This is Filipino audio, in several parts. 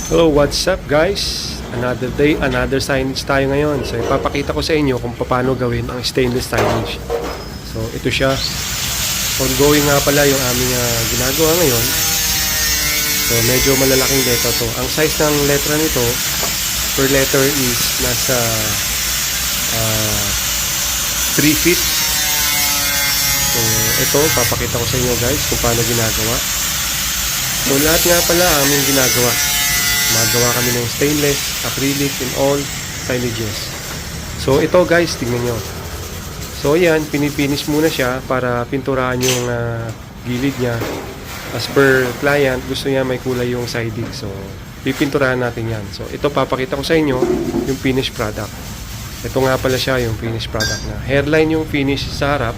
Hello, what's up guys? Another day, another signage tayo ngayon. So ipapakita ko sa inyo kung paano gawin ang stainless signage. So ito siya. Ongoing nga pala yung aming ginagawa ngayon. So medyo malalaking letter to. Ang size ng letra nito per letter is nasa 3 feet. So ito, papakita ko sa inyo guys kung paano ginagawa. So lahat nga pala aming ginagawa. Magawa kami ng stainless, acrylic, and all signages. So ito guys, tingnan nyo. So ayan, pinipinish muna siya para pinturahan yung gilid niya. As per client, gusto niya may kulay yung siding. So pipinturahan natin yan. So ito, papakita ko sa inyo yung finished product. Ito nga pala siya yung finished product na. Hairline yung finish sa harap,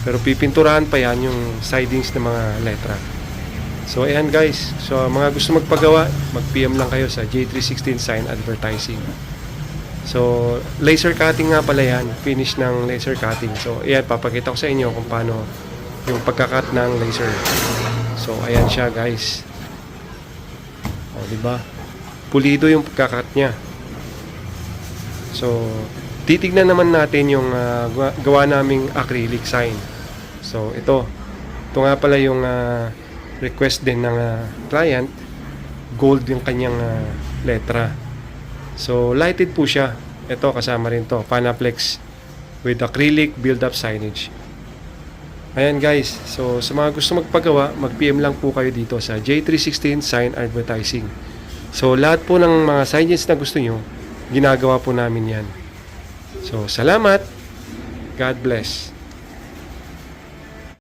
pero pipinturahan pa yan yung sidings ng mga letra. So ayan guys, so mga gusto magpagawa, mag-PM lang kayo sa J316 Sign Advertising. So laser cutting nga pala yan, finish ng laser cutting. So ayan, papakita ko sa inyo kung paano yung pagkakat ng laser. So ayan siya guys. O diba? Pulido yung pagkakat niya. So titignan naman natin yung gawa naming acrylic sign. So ito nga pala yung request din ng client, gold yung kanyang letra. So lighted po siya. Ito kasama rin to, Panaplex with acrylic build-up signage. Ayan guys, so sa mga gusto magpagawa, mag-PM lang po kayo dito sa J316 Sign Advertising. So lahat po ng mga signages na gusto nyo, ginagawa po namin yan. So salamat, God bless.